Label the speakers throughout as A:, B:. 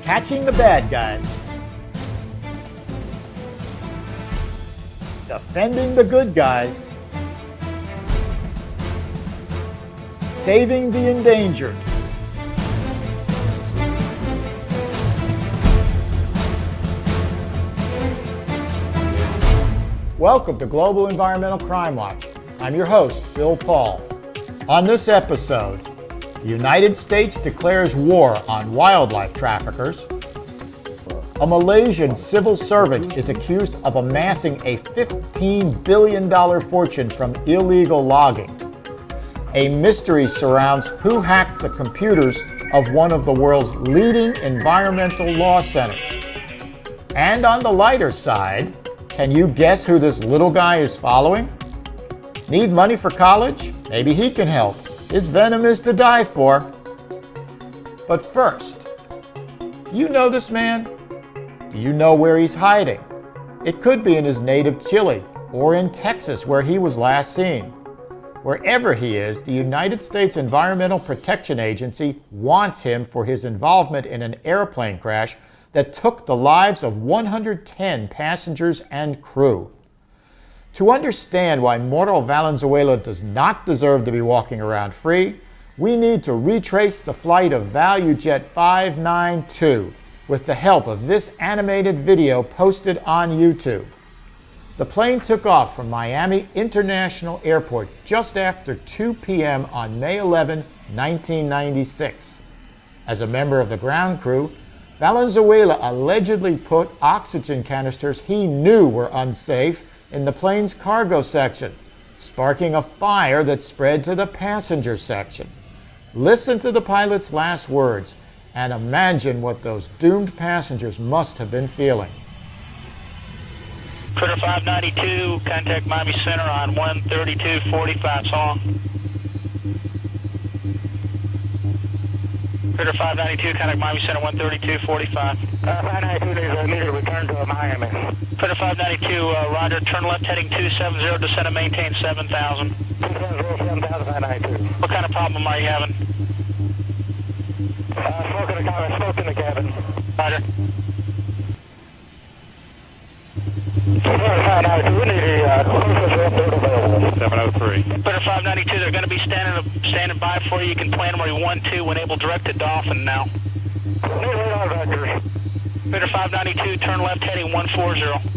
A: Catching the bad guys. Defending the good guys. Saving the endangered. Welcome to Global Environmental Crime Watch. I'm your host, Bill Paul. On this episode, the United States declares war on wildlife traffickers. A Malaysian civil servant is accused of amassing a $15 billion fortune from illegal logging. A mystery surrounds who hacked the computers of one of the world's leading environmental law centers. And on the lighter side, can you guess who this little guy is following? Need money for college? Maybe he can help. His venom is to die for. But first, do you know this man? Do you know where he's hiding? It could be in his native Chile or in Texas where he was last seen. Wherever he is, the United States Environmental Protection Agency wants him for his involvement in an airplane crash that took the lives of 110 passengers and crew. To understand why Mauro Valenzuela does not deserve to be walking around free, we need to retrace the flight of ValueJet 592 with the help of this animated video posted on YouTube. The plane took off from Miami International Airport just after 2 p.m. on May 11, 1996. As a member of the ground crew, Valenzuela allegedly put oxygen canisters he knew were unsafe in the plane's cargo section, sparking a fire that spread to the passenger section. Listen to the pilot's last words and imagine what those doomed passengers must have been feeling.
B: Critter 592, contact Miami Center on 13245 song. Critter 592, contact Miami Center 13245.
C: 592 needs a return to Miami.
B: Critter 592, roger, turn left heading 270, descend and maintain 7000.
C: 270,
B: What kind of problem are you having?
C: Smoke in the cabin.
B: Roger.
C: 592, we need a closest airport available.
D: 703.
B: Critter 592, they're going to be standing by for you. You can plan where you want to when able direct to Dolphin now.
C: Need radar vectors.
B: Critter 592, turn left heading 140.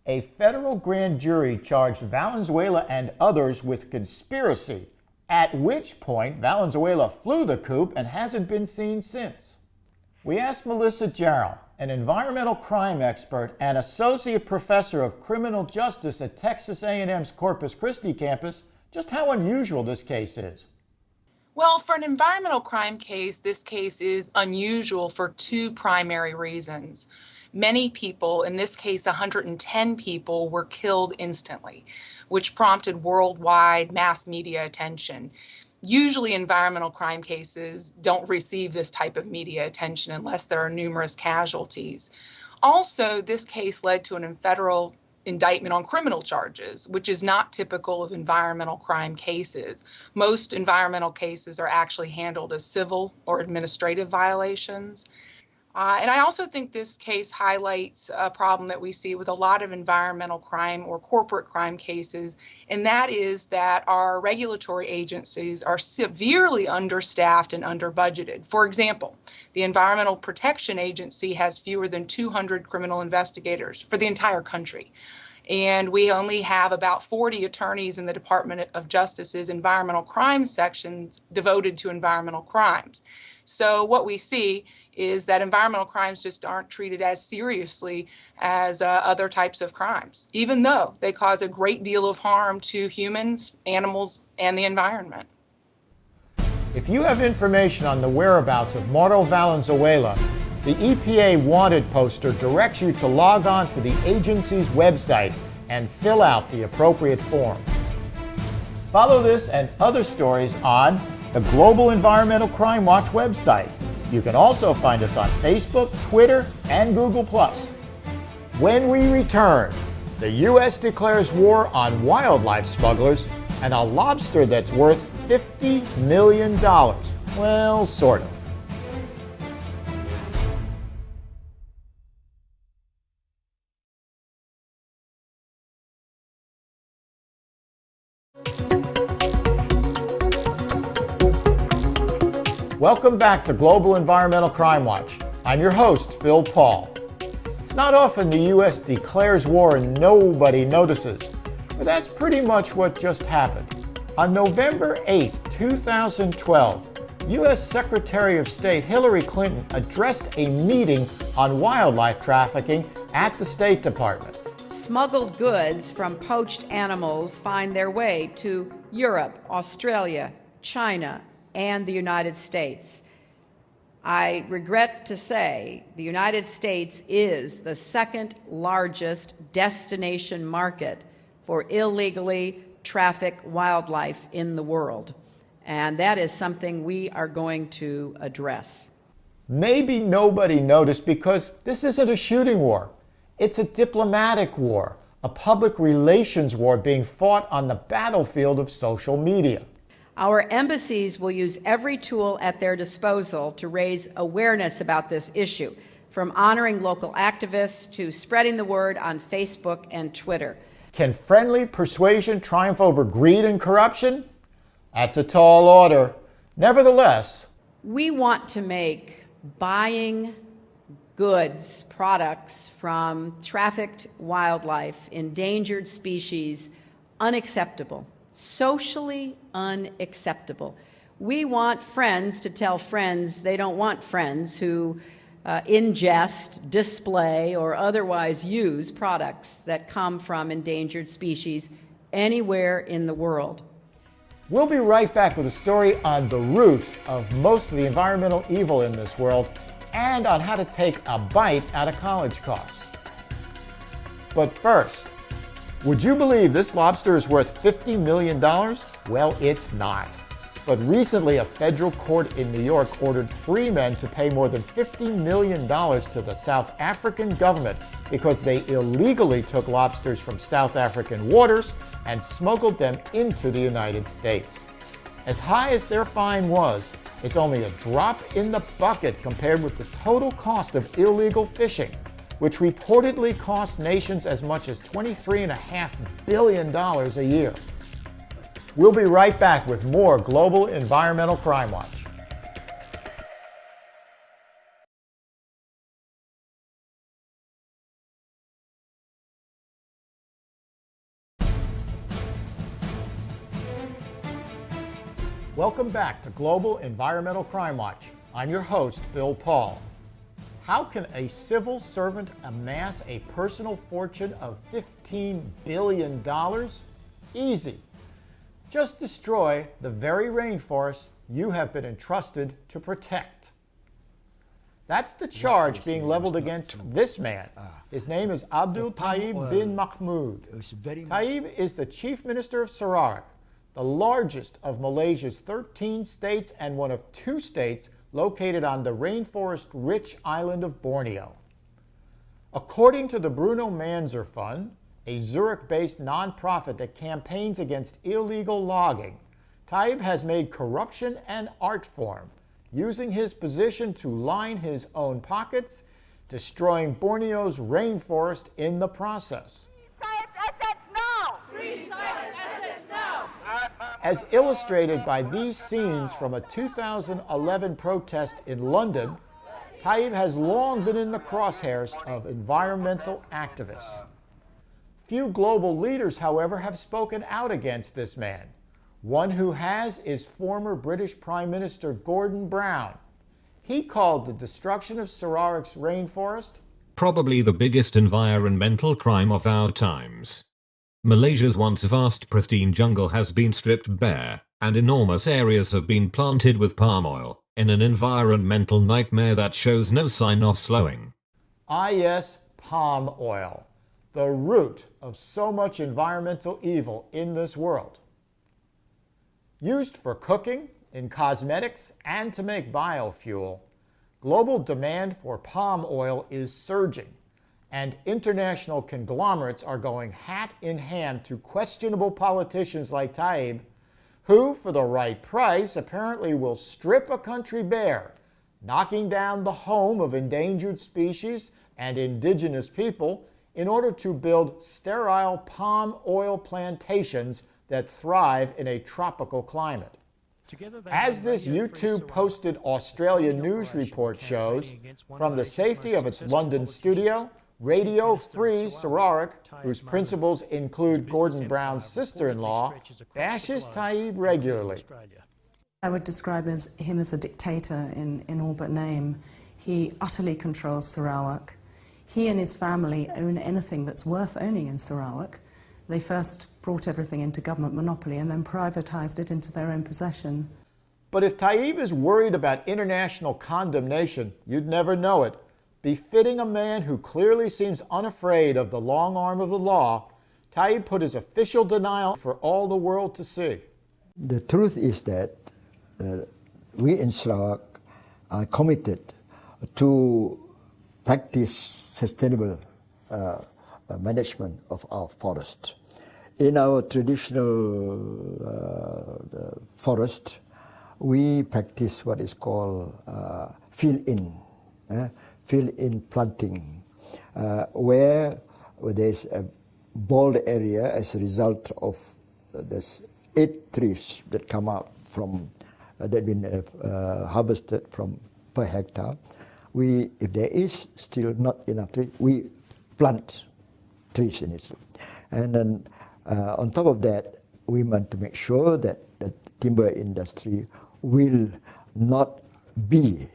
A: A federal grand jury charged Valenzuela and others with conspiracy, at which point Valenzuela flew the coop and hasn't been seen since. We asked Melissa Jarrell, an environmental crime expert and associate professor of criminal justice at Texas A&M's Corpus Christi campus, just how unusual this case is.
E: Well, for an environmental crime case, this case is unusual for two primary reasons. Many people, in this case 110 people, were killed instantly, which prompted worldwide mass media attention. Usually environmental crime cases don't receive this type of media attention unless there are numerous casualties. Also, this case led to a federal indictment on criminal charges, which is not typical of environmental crime cases. Most environmental cases are actually handled as civil or administrative violations. And I also think this case highlights a problem that we see with a lot of environmental crime or corporate crime cases, and that is that our regulatory agencies are severely understaffed and under-budgeted. For example, the Environmental Protection Agency has fewer than 200 criminal investigators for the entire country. And we only have about 40 attorneys in the Department of Justice's environmental crime sections devoted to environmental crimes. So what we see is that environmental crimes just aren't treated as seriously as other types of crimes, even though they cause a great deal of harm to humans, animals, and the environment.
A: If you have information on the whereabouts of Mauro Valenzuela, The EPA Wanted poster directs you to log on to the agency's website and fill out the appropriate form. Follow this and other stories on the Global Environmental Crime Watch website. You can also find us on Facebook, Twitter, and Google+. When we return, the U.S. declares war on wildlife smugglers and a lobster that's worth $50 million. Well, sort of. Welcome back to Global Environmental Crime Watch. I'm your host, Bill Paul. It's not often the U.S. declares war and nobody notices, but that's pretty much what just happened. On November 8, 2012, U.S. Secretary of State Hillary Clinton addressed a meeting on wildlife trafficking at the State Department.
D: Smuggled goods from poached animals find their way to Europe, Australia, China, and the United States. I regret to say the United States is the second largest destination market for illegally trafficked wildlife in the world. And that is something we are going to address.
A: Maybe nobody noticed because this isn't a shooting war. It's a diplomatic war, a public relations war being fought on the battlefield of social media.
D: Our embassies will use every tool at their disposal to raise awareness about this issue, from honoring local activists to spreading the word on Facebook and Twitter.
A: Can friendly persuasion triumph over greed and corruption? That's a tall order. Nevertheless,
D: we want to make buying goods, products from trafficked wildlife, endangered species, unacceptable. Socially unacceptable. We want friends to tell friends they don't want friends who ingest, display, or otherwise use products that come from endangered species anywhere in the world.
A: We'll be right back with a story on the root of most of the environmental evil in this world and on how to take a bite out of college costs. But first, would you believe this lobster is worth $50 million? Well, it's not. But recently, a federal court in New York ordered 3 men to pay more than $50 million to the South African government because they illegally took lobsters from South African waters and smuggled them into the United States. As high as their fine was, it's only a drop in the bucket compared with the total cost of illegal fishing, which reportedly costs nations as much as $23.5 billion a year. We'll be right back with more Global Environmental Crime Watch. Welcome back to Global Environmental Crime Watch. I'm your host, Bill Paul. How can a civil servant amass a personal fortune of $15 billion? Easy. Just destroy the very rainforest you have been entrusted to protect. That's the charge being leveled against this man. His name is Abdul Taib bin Mahmoud. Taib is the Chief Minister of Sarawak, the largest of Malaysia's 13 states and one of 2 states located on the rainforest-rich island of Borneo. According to the Bruno Manzer Fund, a Zurich-based nonprofit that campaigns against illegal logging, Taib has made corruption an art form, using his position to line his own pockets, destroying Borneo's rainforest in the process. As illustrated by these scenes from a 2011 protest in London, Taib has long been in the crosshairs of environmental activists. Few global leaders, however, have spoken out against this man. One who has is former British Prime Minister Gordon Brown. He called the destruction of Sarawak's rainforest
F: probably the biggest environmental crime of our times. Malaysia's once vast pristine jungle has been stripped bare, and enormous areas have been planted with palm oil, in an environmental nightmare that shows no sign of slowing.
A: Yes, palm oil, the root of so much environmental evil in this world. Used for cooking, in cosmetics, and to make biofuel, global demand for palm oil is surging, and international conglomerates are going hat in hand to questionable politicians like Taib, who, for the right price, apparently will strip a country bare, knocking down the home of endangered species and indigenous people in order to build sterile palm oil plantations that thrive in a tropical climate. As this YouTube-posted Australian news report shows, from the safety of its London studio, Radio Free Sarawak, whose principals include Gordon Brown's sister-in-law, bashes Taib regularly.
G: I would describe him as a dictator in all but name. He utterly controls Sarawak. He and his family own anything that's worth owning in Sarawak. They first brought everything into government monopoly and then privatized it into their own possession.
A: But if Taib is worried about international condemnation, you'd never know it. Befitting a man who clearly seems unafraid of the long arm of the law, Taib put his official denial for all the world to see.
H: The truth is that we in Sarawak are committed to practice sustainable management of our forest. In our traditional forest, we practice what is called fill-in planting, where there's a bald area as a result of this 8 trees that come out from that been harvested from per hectare. If there is still not enough trees, we plant trees in it. And then on top of that, we want to make sure that the timber industry will not be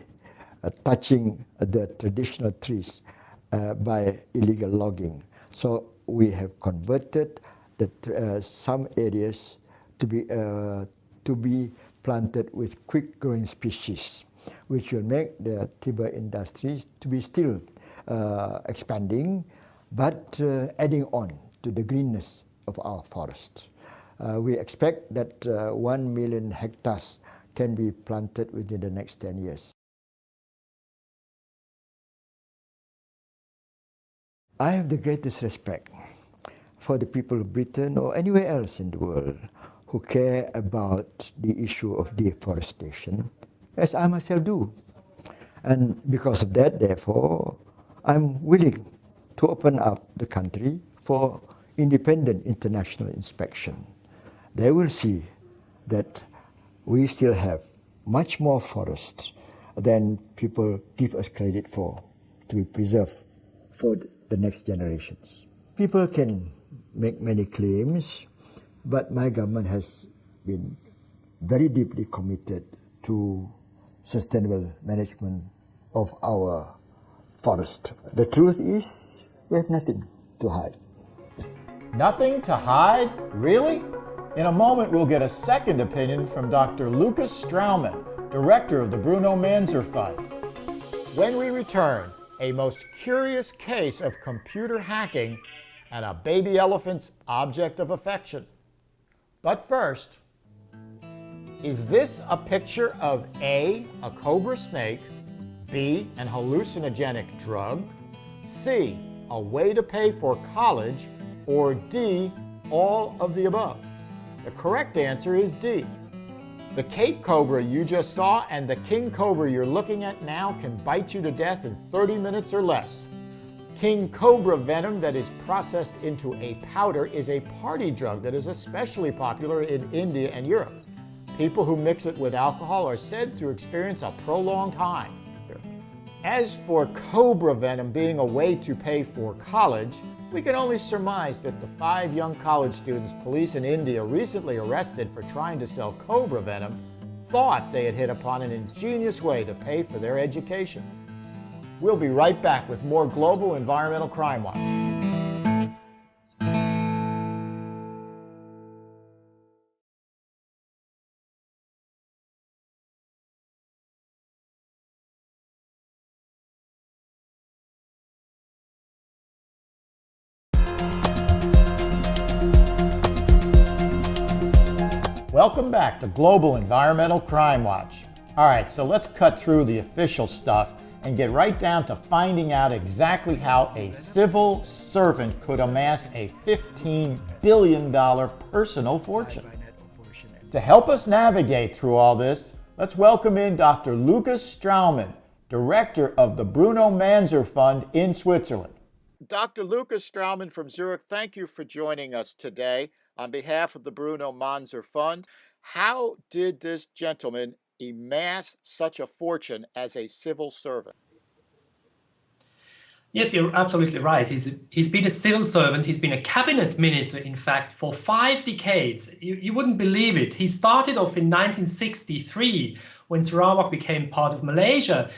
H: touching the traditional trees by illegal logging. So we have converted some areas to be planted with quick-growing species, which will make the timber industries to be still expanding, but adding on to the greenness of our forest. We expect that 1 million hectares can be planted within the next 10 years. I have the greatest respect for the people of Britain or anywhere else in the world who care about the issue of deforestation, as I myself do. And because of that, therefore, I'm willing to open up the country for independent international inspection. They will see that we still have much more forests than people give us credit for, to be preserved for the next generations. People can make many claims, but my government has been very deeply committed to sustainable management of our forest. The truth is, we have nothing to hide.
A: Nothing to hide? Really? In a moment, we'll get a second opinion from Dr. Lucas Straumann, director of the Bruno Manzer Fund. When we return, a most curious case of computer hacking and a baby elephant's object of affection. But first, is this a picture of A, a cobra snake, B, an hallucinogenic drug, C, a way to pay for college, or D, all of the above? The correct answer is D. The Cape cobra you just saw and the king cobra you're looking at now can bite you to death in 30 minutes or less. King cobra venom that is processed into a powder is a party drug that is especially popular in India and Europe. People who mix it with alcohol are said to experience a prolonged high. As for cobra venom being a way to pay for college, we can only surmise that the 5 young college students police in India recently arrested for trying to sell cobra venom thought they had hit upon an ingenious way to pay for their education. We'll be right back with more Global Environmental Crime Watch. Welcome back to Global Environmental Crime Watch. All right, so let's cut through the official stuff and get right down to finding out exactly how a civil servant could amass a $15 billion personal fortune. To help us navigate through all this, let's welcome in Dr. Lukas Straumann, Director of the Bruno Manzer Fund in Switzerland. Dr. Lukas Straumann from Zurich, thank you for joining us today on behalf of the Bruno Manzer Fund. How did this gentleman amass such a fortune as a civil servant?
I: Yes, you're absolutely right. He's been a civil servant. He's been a cabinet minister, in fact, for 5 decades. You wouldn't believe it. He started off in 1963 when Sarawak became part of Malaysia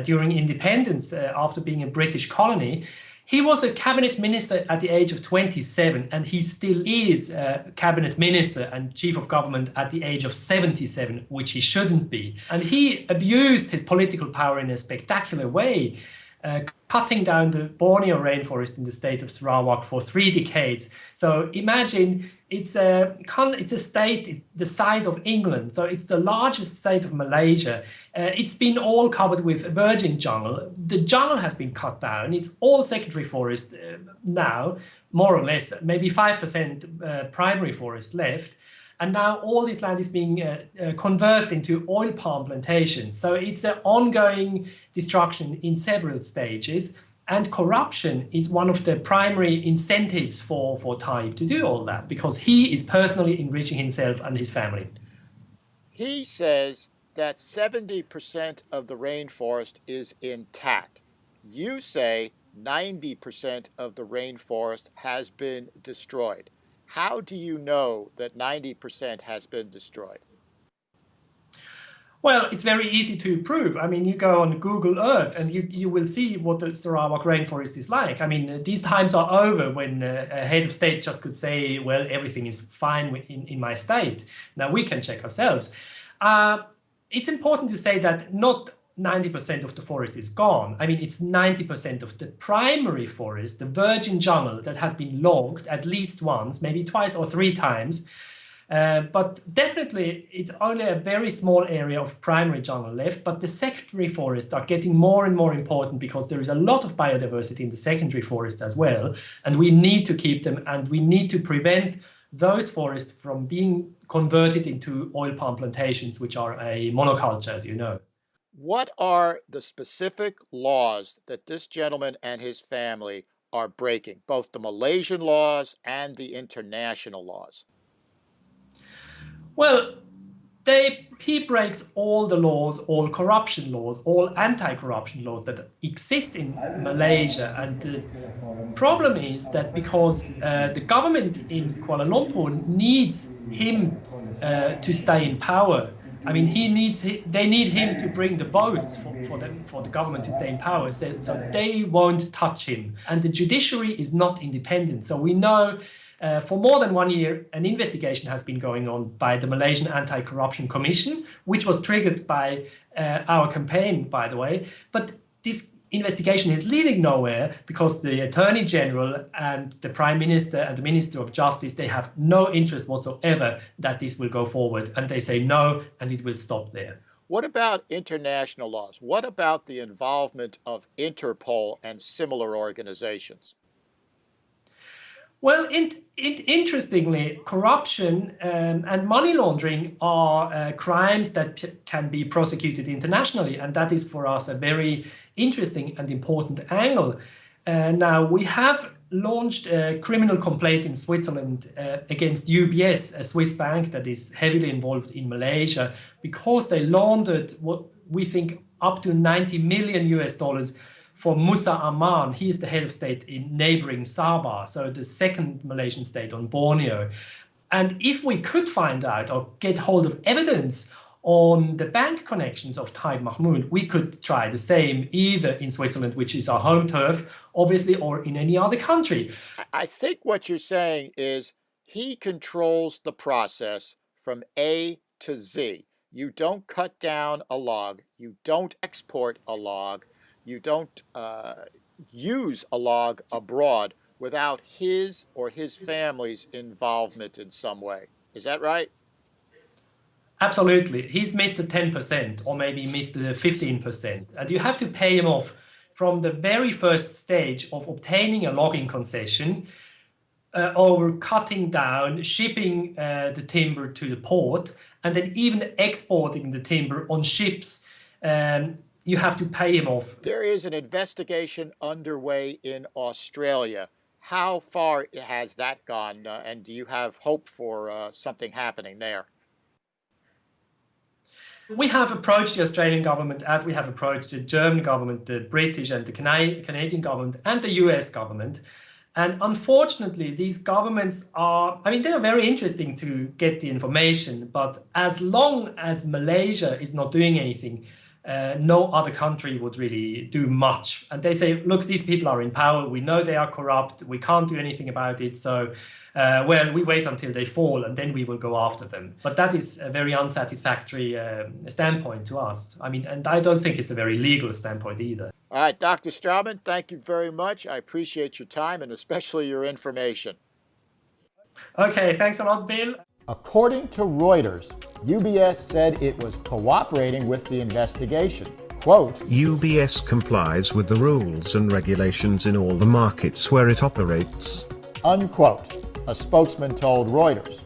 I: during independence after being a British colony. He was a cabinet minister at the age of 27, and he still is a cabinet minister and chief of government at the age of 77, which he shouldn't be. And he abused his political power in a spectacular way, cutting down the Borneo rainforest in the state of Sarawak for 3 decades. So imagine it's a state the size of England, so it's the largest state of Malaysia. It's been all covered with virgin jungle. The jungle has been cut down. It's all secondary forest now, more or less, maybe 5% primary forest left. And now all this land is being converted into oil palm plantations. So it's an ongoing destruction in several stages. And corruption is one of the primary incentives for Taib to do all that, because he is personally enriching himself and his family.
A: He says that 70% of the rainforest is intact. You say 90% of the rainforest has been destroyed. How do you know that 90% has been destroyed?
I: Well, it's very easy to prove. I mean, you go on Google Earth and you will see what the Sarawak rainforest is like. I mean, these times are over when a head of state just could say, well, everything is fine in my state. Now we can check ourselves. It's important to say that not 90% of the forest is gone. I mean, it's 90% of the primary forest, the virgin jungle that has been logged at least once, maybe twice or 3 times. But definitely, it's only a very small area of primary jungle left. But the secondary forests are getting more and more important because there is a lot of biodiversity in the secondary forest as well. And we need to keep them, and we need to prevent those forests from being converted into oil palm plantations, which are a monoculture, as you know.
A: What are the specific laws that this gentleman and his family are breaking, both the Malaysian laws and the international laws?
I: Well, he breaks all the laws, all corruption laws, all anti-corruption laws that exist in Malaysia. And the problem is that because the government in Kuala Lumpur needs him to stay in power. I mean, they need him to bring the votes for the government to stay in power. So they won't touch him. And the judiciary is not independent. So we know for more than 1 year, an investigation has been going on by the Malaysian Anti-Corruption Commission, which was triggered by our campaign, by the way. But this investigation is leading nowhere because the Attorney General and the Prime Minister and the Minister of Justice, they have no interest whatsoever that this will go forward. And they say no, and it will stop there.
A: What about international laws? What about the involvement of Interpol and similar organizations?
I: Well, interestingly, corruption and money laundering are crimes that can be prosecuted internationally, and that is for us a very interesting and important angle. Now, we have launched a criminal complaint in Switzerland against UBS, a Swiss bank that is heavily involved in Malaysia, because they laundered what we think up to $90 million for Musa Aman. He is the head of state in neighboring Sabah, so the second Malaysian state on Borneo. And if we could find out or get hold of evidence on the bank connections of Taib Mahmoud, we could try the same either in Switzerland, which is our home turf, obviously, or in any other country.
A: I think what you're saying is he controls the process from A to Z. You don't cut down a log, you don't export a log, you don't use a log abroad without his or his family's involvement in some way. Is that right?
I: Absolutely. He's missed the 10% or maybe missed the 15%. And you have to pay him off from the very first stage of obtaining a logging concession over cutting down, shipping the timber to the port, and then even exporting the timber on ships. You have to pay him off.
A: There is an investigation underway in Australia. How far has that gone, and do you have hope for something happening there?
I: We have approached the Australian government as we have approached the German government, the British and the Canadian government, and the US government. And unfortunately, these governments are, they are very interesting to get the information, but as long as Malaysia is not doing anything, no other country would really do much. And they say, look, these people are in power. We know they are corrupt. We can't do anything about it. So, we wait until they fall and then we will go after them. But that is a very unsatisfactory standpoint to us. And I don't think it's a very legal standpoint either.
A: All right, Dr. Straumann, thank you very much. I appreciate your time and especially your information.
I: Okay, thanks a lot, Bill.
A: According to Reuters, UBS said it was cooperating with the investigation. Quote,
J: UBS complies with the rules and regulations in all the markets where it operates.
A: Unquote, a spokesman told Reuters.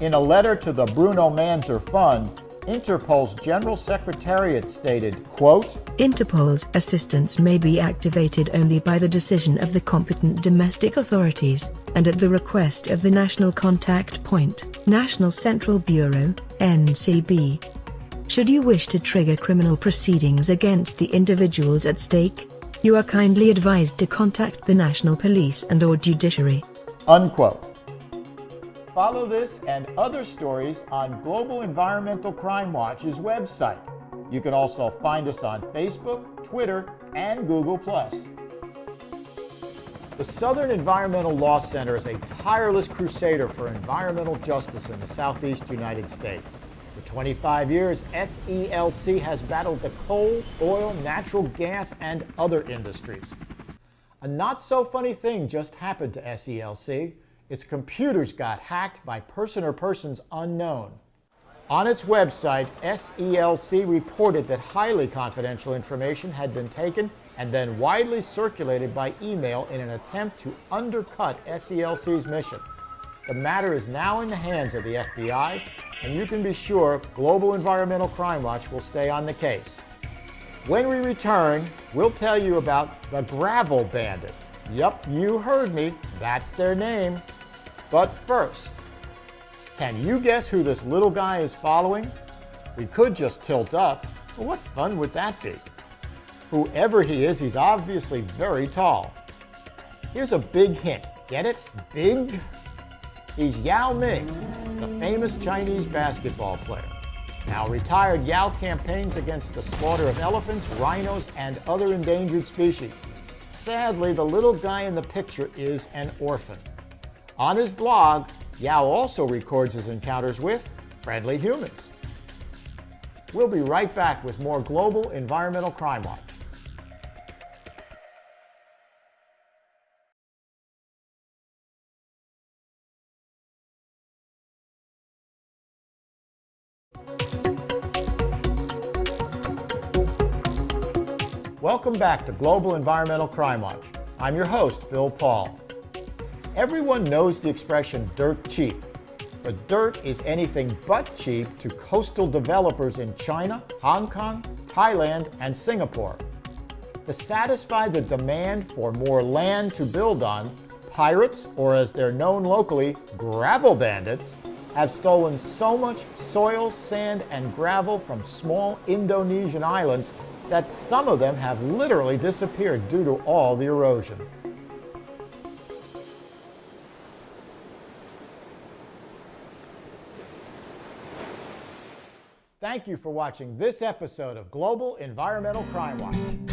A: In a letter to the Bruno Manzer Fund, Interpol's General Secretariat stated, quote,
K: Interpol's assistance may be activated only by the decision of the competent domestic authorities, and at the request of the National Contact Point, National Central Bureau, NCB. Should you wish to trigger criminal proceedings against the individuals at stake, you are kindly advised to contact the National Police and/or Judiciary.
A: Unquote. Follow this and other stories on Global Environmental Crime Watch's website. You can also find us on Facebook, Twitter, and Google+. The Southern Environmental Law Center is a tireless crusader for environmental justice in the Southeast United States. For 25 years, SELC has battled the coal, oil, natural gas, and other industries. A not-so-funny thing just happened to SELC. Its computers got hacked by person or persons unknown. On its website, SELC reported that highly confidential information had been taken and then widely circulated by email in an attempt to undercut SELC's mission. The matter is now in the hands of the FBI, and you can be sure Global Environmental Crime Watch will stay on the case. When we return, we'll tell you about the Gravel Bandits. Yup, you heard me, that's their name. But first, can you guess who this little guy is following? We could just tilt up, but what fun would that be? Whoever he is, he's obviously very tall. Here's a big hint. Get it? Big? He's Yao Ming, the famous Chinese basketball player. Now retired, Yao campaigns against the slaughter of elephants, rhinos, and other endangered species. Sadly, the little guy in the picture is an orphan. On his blog, Yao also records his encounters with friendly humans. We'll be right back with more Global Environmental Crime Watch. Welcome back to Global Environmental Crime Watch. I'm your host, Bill Paul. Everyone knows the expression dirt cheap, but dirt is anything but cheap to coastal developers in China, Hong Kong, Thailand, and Singapore. To satisfy the demand for more land to build on, pirates, or as they're known locally, gravel bandits, have stolen so much soil, sand, and gravel from small Indonesian islands that some of them have literally disappeared due to all the erosion. Thank you for watching this episode of Global Environmental Crime Watch.